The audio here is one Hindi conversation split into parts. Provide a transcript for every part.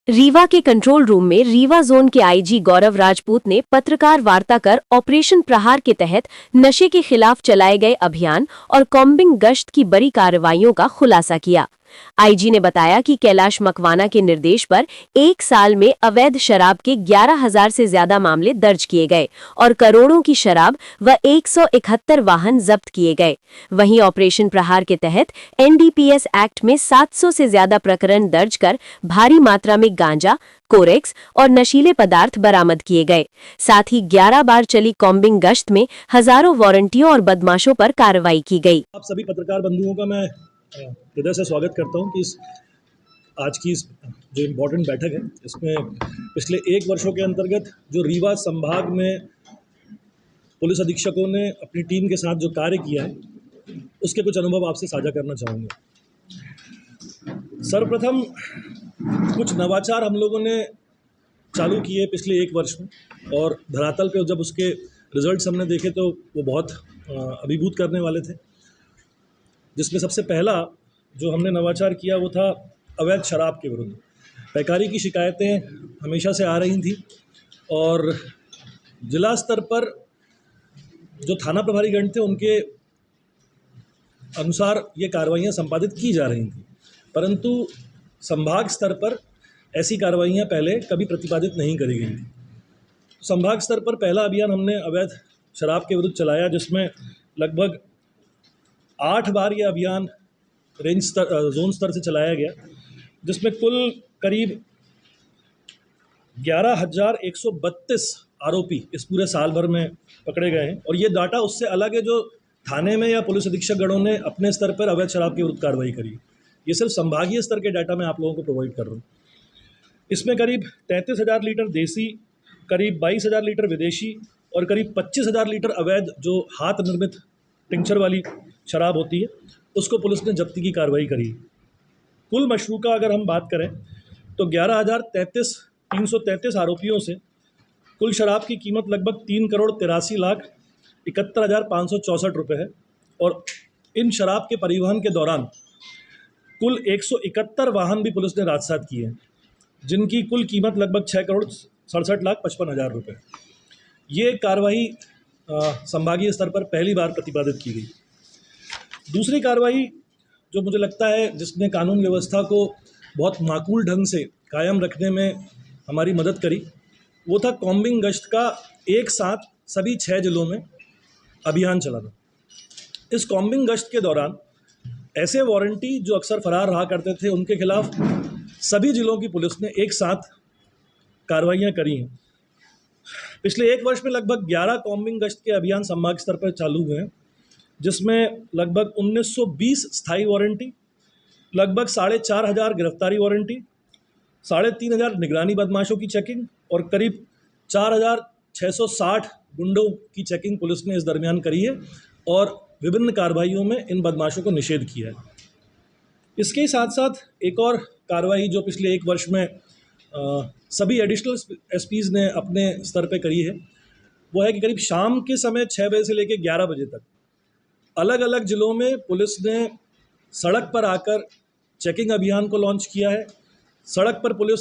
रीवा के कंट्रोल रूम में रीवा जोन के आईजी गौरव राजपूत ने पत्रकार वार्ता कर ऑपरेशन प्रहार के तहत नशे के खिलाफ चलाए गए अभियान और कॉम्बिंग गश्त की बड़ी कार्रवाइयों का खुलासा किया। आईजी ने बताया कि कैलाश मकवाना के निर्देश पर एक साल में अवैध शराब के 11,000 से ज्यादा मामले दर्ज किए गए और करोड़ों की शराब व 171 वाहन जब्त किए गए। वहीं ऑपरेशन प्रहार के तहत एनडीपीएस एक्ट में 700 से ज्यादा प्रकरण दर्ज कर भारी मात्रा में गांजा, कोरेक्स और नशीले पदार्थ बरामद किए गए। साथ ही 11 बार चली कॉम्बिंग गश्त में हजारों वारंटियों और बदमाशों पर कार्रवाई की गई। आप सभी पत्रकार बंधुओं का मैं हृदय से स्वागत करता हूं कि आज की जो इम्पोर्टेंट बैठक है इसमें पिछले 1 वर्षों के अंतर्गत जो रीवा संभाग में पुलिस अधीक्षकों ने अपनी टीम के साथ जो कार्य किया है उसके कुछ अनुभव आपसे साझा करना चाहूँगा। सर्वप्रथम कुछ नवाचार हम लोगों ने चालू किए पिछले 1 वर्ष में और धरातल पे जब उसके रिजल्ट्स हमने देखे तो वो बहुत अभिभूत करने वाले थे। जिसमें सबसे पहला जो हमने नवाचार किया वो था अवैध शराब के विरुद्ध। पैकारी की शिकायतें हमेशा से आ रही थी और जिला स्तर पर जो थाना प्रभारीगण थे उनके अनुसार ये कार्रवाइयाँ संपादित की जा रही थी, परंतु संभाग स्तर पर ऐसी कार्रवाइयाँ पहले कभी प्रतिपादित नहीं करी गई थी। संभाग स्तर पर पहला अभियान हमने अवैध शराब के विरुद्ध चलाया, जिसमें लगभग 8 बार ये अभियान रेंज स्तर जोन स्तर से चलाया गया, जिसमें कुल करीब 11,132 आरोपी इस पूरे साल भर में पकड़े गए हैं। और ये डाटा उससे अलग है जो थाने में या पुलिस अधीक्षक गणों ने अपने स्तर पर अवैध शराब के विरुद्ध कार्रवाई करी। ये सिर्फ संभागीय स्तर के डाटा मैं आप लोगों को प्रोवाइड कर रहा हूँ। इसमें करीब 33,000 लीटर देसी, करीब 22,000 लीटर विदेशी और करीब 25,000 लीटर अवैध जो हाथ निर्मित टिंचर वाली शराब होती है उसको पुलिस ने जब्ती की कार्रवाई करी। कुल मशरू का अगर हम बात करें तो 11,333 आरोपियों से कुल शराब की कीमत लगभग 3,83,71,564 रुपये है। और इन शराब के परिवहन के दौरान कुल 171 वाहन भी पुलिस ने राजसात किए हैं, जिनकी कुल कीमत लगभग 6,67,55,000 रुपये। ये कार्रवाई संभागीय स्तर पर पहली बार प्रतिपादित की गई। दूसरी कार्रवाई जो मुझे लगता है जिसने कानून व्यवस्था को बहुत माकूल ढंग से कायम रखने में हमारी मदद करी, वो था कॉम्बिंग गश्त का एक साथ सभी 6 जिलों में अभियान चलाना। इस कॉम्बिंग गश्त के दौरान ऐसे वारंटी जो अक्सर फरार रहा करते थे उनके खिलाफ सभी जिलों की पुलिस ने एक साथ कार्रवाइयाँ करी हैं। पिछले 1 वर्ष में लगभग 11 कॉम्बिंग गश्त के अभियान संभाग स्तर पर चालू हुए हैं, जिसमें लगभग 1920 स्थायी वारंटी, लगभग 4,500 गिरफ्तारी वारंटी, 3,500 निगरानी बदमाशों की चेकिंग और करीब 4,660 गुंडों की चेकिंग पुलिस ने इस दरमियान करी है और विभिन्न कार्रवाइयों में इन बदमाशों को निषेध किया है। इसके साथ साथ एक और कार्रवाई जो पिछले 1 वर्ष में सभी एडिशनल एसपीज़ ने अपने स्तर पे करी है, वो है कि करीब शाम के समय 6 बजे से लेकर 11 बजे तक अलग अलग जिलों में पुलिस ने सड़क पर आकर चेकिंग अभियान को लॉन्च किया है। सड़क पर पुलिस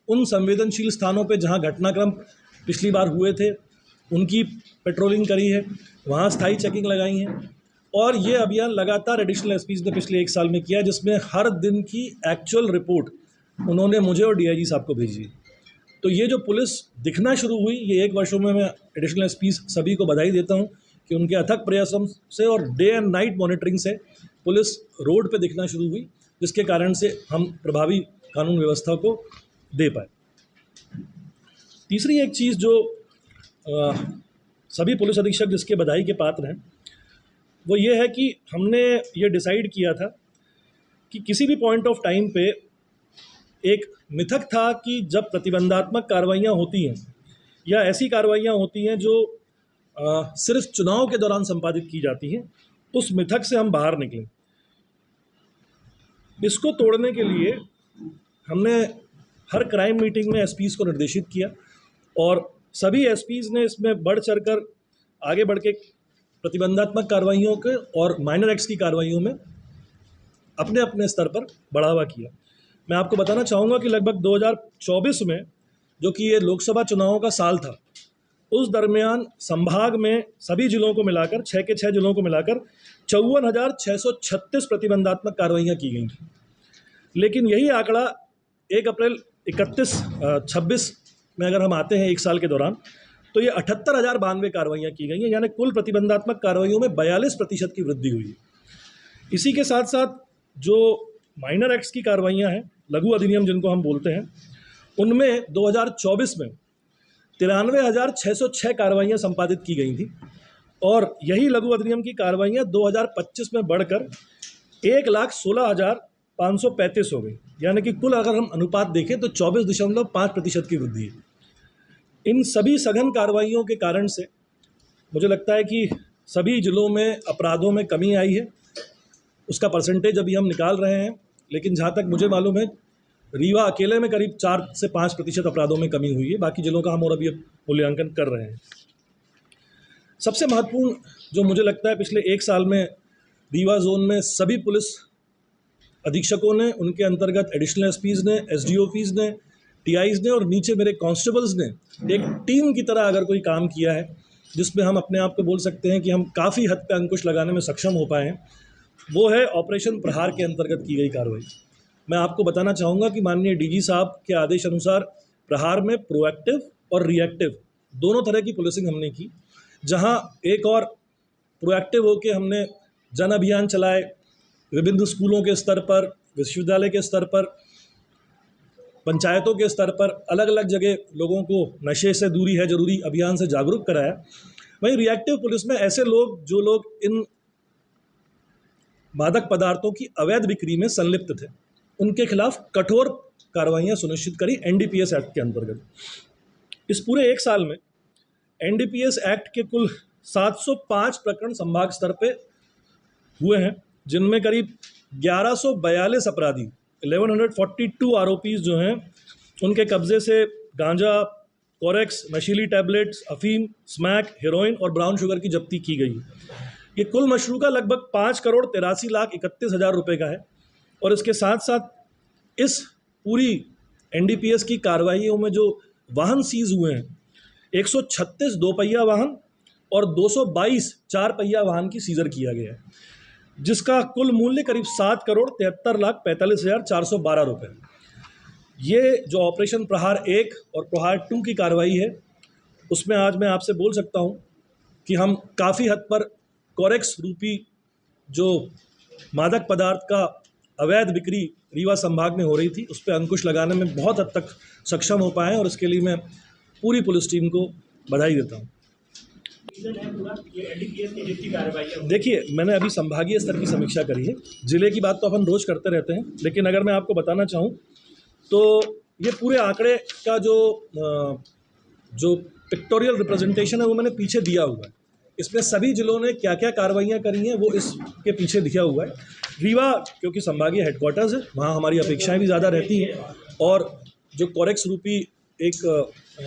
उन संवेदनशील स्थानों पे जहां घटनाक्रम पिछली बार हुए थे उनकी पेट्रोलिंग करी है, वहां स्थायी चेकिंग लगाई है। और ये अभियान लगातार एडिशनल एसपीज़ ने पिछले 1 साल में किया, जिसमें हर दिन की एक्चुअल रिपोर्ट उन्होंने मुझे और डीआईजी साहब को भेजी। तो ये जो पुलिस दिखना शुरू हुई, ये 1 वर्षों में मैं एडिशनल एसपीज़ सभी को बधाई देता हूँ कि उनके अथक प्रयासों से और डे एंड नाइट मॉनिटरिंग से पुलिस रोड पे दिखना शुरू हुई, जिसके कारण से हम प्रभावी कानून व्यवस्था को दे पाए। तीसरी एक चीज़ जो सभी पुलिस अधीक्षक जिसके बधाई के पात्र हैं वो ये है कि हमने ये डिसाइड किया था कि किसी भी पॉइंट ऑफ टाइम पे एक मिथक था कि जब प्रतिबंधात्मक कार्रवाइयाँ होती हैं या ऐसी कार्रवाइयाँ होती हैं जो सिर्फ चुनाव के दौरान संपादित की जाती हैं, उस मिथक से हम बाहर निकलें। इसको तोड़ने के लिए हमने हर क्राइम मीटिंग में एसपीज़ को निर्देशित किया और सभी एसपीज़ ने इसमें बढ़ चढ़कर आगे बढ़ के प्रतिबंधात्मक कार्रवाइयों के और माइनर एक्ट्स की कार्रवाइयों में अपने अपने स्तर पर बढ़ावा किया। मैं आपको बताना चाहूँगा कि लगभग 2024 में, जो कि ये लोकसभा चुनावों का साल था, उस दरमियान संभाग में सभी जिलों को मिलाकर 6 के 6 जिलों को मिलाकर 54,636 प्रतिबंधात्मक कार्रवाइयाँ की गई थी। लेकिन यही आंकड़ा 1 अप्रैल 26 में अगर हम आते हैं एक साल के दौरान, तो ये 78,092 कार्रवाइयाँ की गई हैं, यानी कुल प्रतिबंधात्मक कार्रवाइयों में 42% की वृद्धि हुई है। इसी के साथ साथ जो माइनर एक्ट्स की कार्रवाइयाँ हैं, लघु अधिनियम जिनको हम बोलते हैं, उनमें 2024 में 93,606 कार्रवाइयाँ संपादित की गई थी और यही लघु अधिनियम की कार्रवाइयाँ 2025 में बढ़कर 1,16,535 हो गई, यानी कि कुल अगर हम अनुपात देखें तो 24.5% की वृद्धि है। इन सभी सघन कार्रवाइयों के कारण से मुझे लगता है कि सभी जिलों में अपराधों में कमी आई है। उसका परसेंटेज अभी हम निकाल रहे हैं, लेकिन जहाँ तक मुझे मालूम है रीवा अकेले में करीब 4 से 5% अपराधों में कमी हुई है। बाकी जिलों का हम और अभी मूल्यांकन कर रहे हैं। सबसे महत्वपूर्ण जो मुझे लगता है पिछले 1 साल में रीवा जोन में सभी पुलिस अधीक्षकों ने, उनके अंतर्गत एडिशनल एसपीज़ ने, एसडीओपीज़ ने, टीआईज़ ने और नीचे मेरे कांस्टेबल्स ने एक टीम की तरह अगर कोई काम किया है, जिसमें हम अपने आप को बोल सकते हैं कि हम काफ़ी हद पे अंकुश लगाने में सक्षम हो पाए हैं, वो है ऑपरेशन प्रहार के अंतर्गत की गई कार्रवाई। मैं आपको बताना चाहूँगा कि माननीय डीजी साहब के आदेश अनुसार प्रहार में प्रोएक्टिव और रिएक्टिव दोनों तरह की पुलिसिंग हमने की। जहाँ एक और प्रोएक्टिव होकर हमने जन अभियान चलाए, विभिन्न स्कूलों के स्तर पर, विश्वविद्यालय के स्तर पर, पंचायतों के स्तर पर अलग अलग जगह लोगों को नशे से दूरी है जरूरी अभियान से जागरूक कराया। वहीं रिएक्टिव पुलिस में ऐसे लोग जो लोग इन मादक पदार्थों की अवैध बिक्री में संलिप्त थे, उनके खिलाफ कठोर कार्रवाइयाँ सुनिश्चित करी एनडीपीएस एक्ट के अंतर्गत। इस पूरे 1 साल में एनडीपीएस एक्ट के कुल 705 प्रकरण संभाग स्तर पे हुए हैं, जिनमें करीब 1142 अपराधी 1142 आरोपीज जो हैं उनके कब्जे से गांजा, कोरेक्स, नशीली टैबलेट्स, अफीम, स्मैक, हेरोइन और ब्राउन शुगर की जब्ती की गई। ये कुल मशरूका लगभग 5,83,31,000 रुपये का है। और इसके साथ साथ इस पूरी एनडीपीएस की कार्रवाइयों में जो वाहन सीज हुए हैं, 136 दोपहिया वाहन और 222 4 पहिया वाहन की सीजर किया गया है, जिसका कुल मूल्य करीब 7,73,45,412 रुपये। ये जो ऑपरेशन प्रहार 1 और प्रहार 2 की कार्रवाई है, उसमें आज मैं आपसे बोल सकता हूँ कि हम काफ़ी हद पर कोरेक्स रूपी जो मादक पदार्थ का अवैध बिक्री रीवा संभाग में हो रही थी, उस पर अंकुश लगाने में बहुत हद तक सक्षम हो पाए और उसके लिए मैं पूरी पुलिस टीम को बधाई देता हूँ। देखिए, मैंने अभी संभागीय स्तर की समीक्षा करी है। जिले की बात तो अपन रोज करते रहते हैं, लेकिन अगर मैं आपको बताना चाहूँ तो ये पूरे आंकड़े का जो पिक्टोरियल रिप्रेजेंटेशन है वो मैंने पीछे दिया हुआ है। इसमें सभी जिलों ने क्या क्या कार्रवाइयाँ करी हैं वो इसके पीछे दिया हुआ है। रीवा क्योंकि संभागीय हेडक्वार्टर्स है, वहाँ हमारी अपेक्षाएं भी ज़्यादा रहती हैं और जो कोरेक्स रूपी एक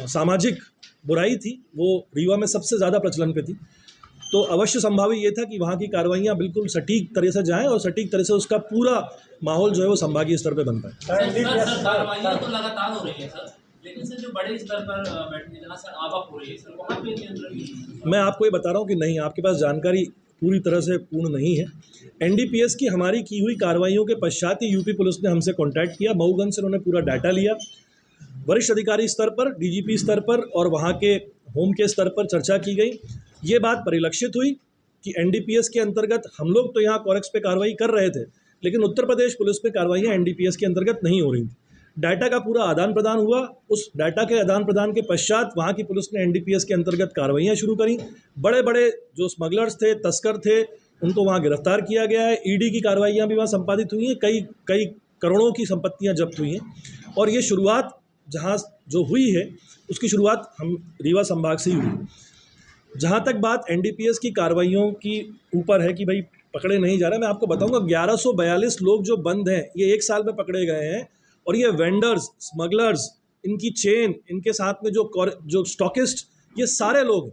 सामाजिक बुराई थी वो रीवा में सबसे ज़्यादा प्रचलन पे थी। तो अवश्य संभावित ये था कि वहाँ की कार्रवाइयाँ बिल्कुल सटीक तरह से जाएं और सटीक तरह से उसका पूरा माहौल जो है वो संभागीय स्तर पे बन पाए। कार्रवाइयाँ तो लगातार हो रही है सर, लेकिन सर जो बड़े स्तर पर बैठने जहाँ सर आवक हो रही है सर, वहाँ पे नियंत्रण। मैं आपको ये बता रहा हूँ कि नहीं, आपके पास जानकारी पूरी तरह से पूर्ण नहीं है। एनडीपीएस की हमारी की हुई कार्रवाइयों के पश्चात ही यूपी पुलिस ने हमसे कॉन्टैक्ट किया। मऊगंज से उन्होंने पूरा डाटा लिया, वरिष्ठ अधिकारी स्तर पर, डीजीपी स्तर पर और वहाँ के होम के स्तर पर चर्चा की गई। ये बात परिलक्षित हुई कि एनडीपीएस के अंतर्गत हम लोग तो यहाँ कोरेक्स पे कार्रवाई कर रहे थे, लेकिन उत्तर प्रदेश पुलिस पे कार्रवाइयाँ एनडीपीएस के अंतर्गत नहीं हो रही थी। डाटा का पूरा आदान प्रदान हुआ। उस डाटा के आदान प्रदान के पश्चात वहाँ की पुलिस ने एनडीपीएस के अंतर्गत कार्रवाइयाँ शुरू करी। बड़े बड़े जो स्मगलर्स थे, तस्कर थे, उनको वहाँ गिरफ्तार किया गया है। ईडी की कार्रवाइयाँ भी वहाँ संपादित हुई हैं, कई करोड़ों की संपत्तियाँ जब्त हुई हैं। और ये शुरुआत जहाँ जो हुई है उसकी शुरुआत हम रीवा संभाग से ही हुई। जहाँ तक बात एनडीपीएस की कार्रवाइयों की ऊपर है कि भाई पकड़े नहीं जा रहे, मैं आपको बताऊंगा 1142 लोग जो बंद हैं ये 1 साल में पकड़े गए हैं। और ये वेंडर्स, स्मगलर्स, इनकी चेन, इनके साथ में जो स्टॉकिस्ट, ये सारे लोग,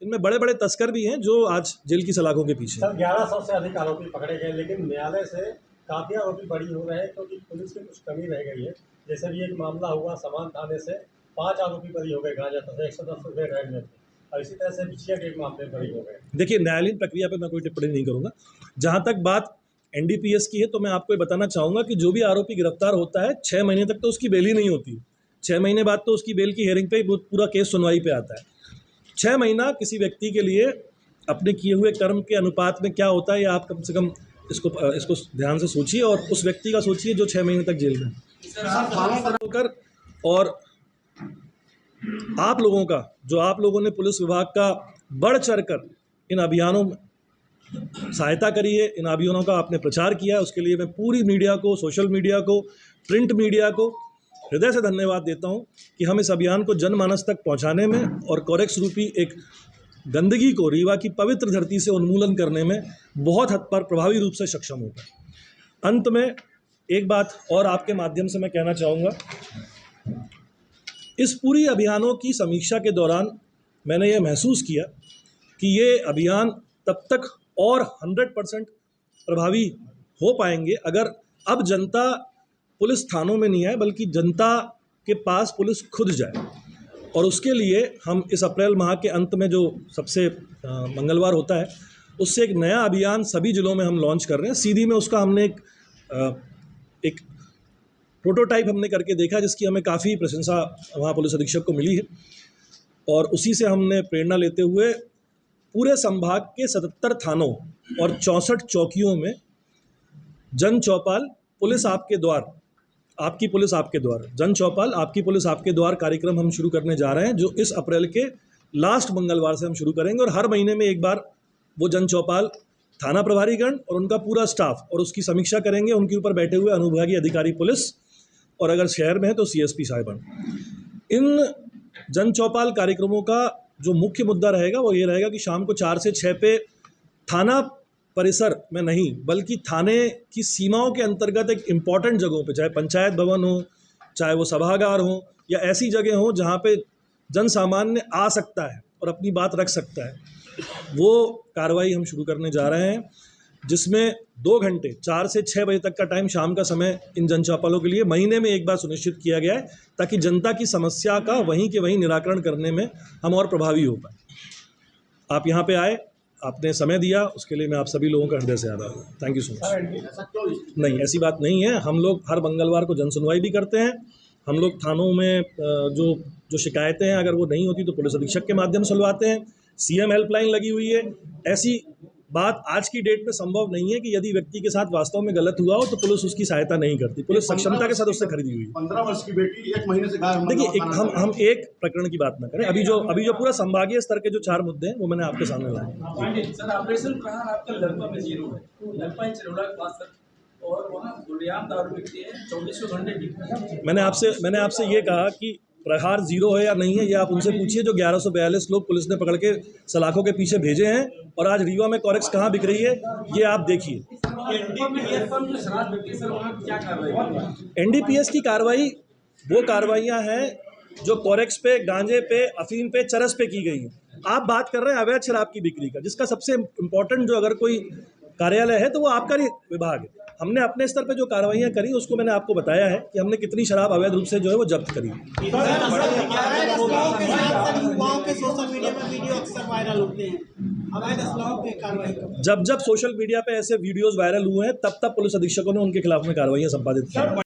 इनमें बड़े बड़े तस्कर भी हैं जो आज जेल की सलाखों के पीछे। सर 1100 से अधिक आरोपी पकड़े गए, लेकिन न्यायालय से काफ़ी आरोपी बरी हो रहे हैं क्योंकि पुलिस की कुछ कमी रह गई है। जैसे भी एक मामला हुआ समान थाने से 5 आरोपी बरी हो गए गांजा तथा 110 रुपये रेड में थे, और इसी तरह से बिछिया के एक मामले बरी हो गए। देखिए, न्यायालयीन प्रक्रिया पे मैं कोई टिप्पणी नहीं करूंगा। जहां तक बात एनडीपीएस की है तो मैं आपको ये बताना चाहूँगा कि जो भी आरोपी गिरफ्तार होता है 6 महीने तक तो उसकी बेल ही नहीं होती। 6 महीने बाद तो उसकी बेल की हियरिंग पे ही पूरा केस सुनवाई पे आता है। 6 महीना किसी व्यक्ति के लिए अपने किए हुए कर्म के अनुपात में क्या होता है, या आप कम से कम इसको ध्यान से सोचिए और उस व्यक्ति का सोचिए जो 6 महीने तक जेल में होकर, और आप लोगों का जो आप लोगों ने पुलिस विभाग का बढ़ चढ़ कर इन अभियानों में सहायता करी है, इन अभियानों का आपने प्रचार किया है, उसके लिए मैं पूरी मीडिया को, सोशल मीडिया को, प्रिंट मीडिया को हृदय से धन्यवाद देता हूं कि हम इस अभियान को जनमानस तक पहुंचाने में और कोरेक्स रूपी एक गंदगी को रीवा की पवित्र धरती से उन्मूलन करने में बहुत हद पर प्रभावी रूप से सक्षम हो गए। अंत में एक बात और आपके माध्यम से मैं कहना चाहूँगा, इस पूरी अभियानों की समीक्षा के दौरान मैंने ये महसूस किया कि ये अभियान तब तक और 100% प्रभावी हो पाएंगे अगर अब जनता पुलिस थानों में नहीं आए बल्कि जनता के पास पुलिस खुद जाए। और उसके लिए हम इस अप्रैल माह के अंत में जो सबसे मंगलवार होता है उससे एक नया अभियान सभी जिलों में हम लॉन्च कर रहे हैं। सीधी में उसका हमने एक प्रोटोटाइप हमने करके देखा जिसकी हमें काफ़ी प्रशंसा वहाँ पुलिस अधीक्षक को मिली है, और उसी से हमने प्रेरणा लेते हुए पूरे संभाग के 77 थानों और 64 चौकियों में जन चौपाल पुलिस आपके द्वार, आपकी पुलिस आपके द्वार, जन चौपाल आपकी पुलिस आपके द्वार कार्यक्रम हम शुरू करने जा रहे हैं, जो इस अप्रैल के लास्ट मंगलवार से हम शुरू करेंगे। और हर महीने में एक बार वो जन चौपाल थाना प्रभारीगण और उनका पूरा स्टाफ और उसकी समीक्षा करेंगे, उनके ऊपर बैठे हुए अनुविभागीय अधिकारी पुलिस, और अगर शहर में है तो सीएसपी साहिबान। इन जन चौपाल कार्यक्रमों का जो मुख्य मुद्दा रहेगा वो ये रहेगा कि शाम को 4 से 6 पे थाना परिसर में नहीं बल्कि थाने की सीमाओं के अंतर्गत एक इम्पॉर्टेंट जगहों पे, चाहे पंचायत भवन हो, चाहे वो सभागार हो, या ऐसी जगह हो जहाँ पे जन सामान्य आ सकता है और अपनी बात रख सकता है, वो कार्रवाई हम शुरू करने जा रहे हैं, जिसमें 2 घंटे 4 से 6 बजे तक का टाइम शाम का समय इन जन चौपालों के लिए महीने में एक बार सुनिश्चित किया गया है, ताकि जनता की समस्या का वहीं के वहीं निराकरण करने में हम और प्रभावी हो पाए। आप यहाँ पे आए, आपने समय दिया, उसके लिए मैं आप सभी लोगों का हृदय से आभार हूँ। Thank you so much. नहीं, ऐसी बात नहीं है। हम लोग हर मंगलवार को जन सुनवाई भी करते हैं। हम लोग थानों में जो शिकायतें हैं अगर वो नहीं होती तो पुलिस अधीक्षक के माध्यम से सुलवाते हैं। सीएम हेल्पलाइन लगी हुई है। ऐसी बात आज की डेट में संभव नहीं है कि यदि व्यक्ति के साथ वास्तव में गलत हुआ हो तो पुलिस उसकी सहायता नहीं करती। पुलिस सक्षमता के साथ उससे खरीदी हुई है। 15 वर्ष की बेटी 1 महीने से गायब। देखिए, हम एक प्रकरण की बात ना करें। अभी जो पूरा संभागीय स्तर के जो 4 मुद्दे हैं वो मैंने आपके सामने लाए। सर, ऑपरेशन प्रहार आपका लड़का में 0 है, लड़का चिरौला के पास सर, और वहाँ गुड़ियाम दारू बिकती है 24 घंटे बिकती है। मैंने आपसे ये कहा कि प्रहार 0 है या नहीं है, ये आप उनसे पूछिए जो 1142 लोग पुलिस ने पकड़ के सलाखों के पीछे भेजे हैं, और आज रीवा में कॉरेक्स कहाँ बिक रही है ये आप देखिए। एनडीपीएस की कार्रवाई वो कार्रवाइयाँ हैं जो कॉरेक्स पे, गांजे पे, अफीम पे, चरस पे की गई हैं। आप बात कर रहे हैं अवैध शराब की बिक्री का, जिसका सबसे इम्पोर्टेंट जो अगर कोई कार्यालय है तो वो आबकारी विभाग है। हमने अपने स्तर पे जो कार्रवाइयाँ करी उसको मैंने आपको बताया है कि हमने कितनी शराब अवैध रूप से जो है वो जब्त करी। जब सोशल मीडिया पे ऐसे वीडियोस वायरल हुए हैं तब पुलिस अधीक्षकों ने उनके खिलाफ में कार्रवाइयाँ संपादित की।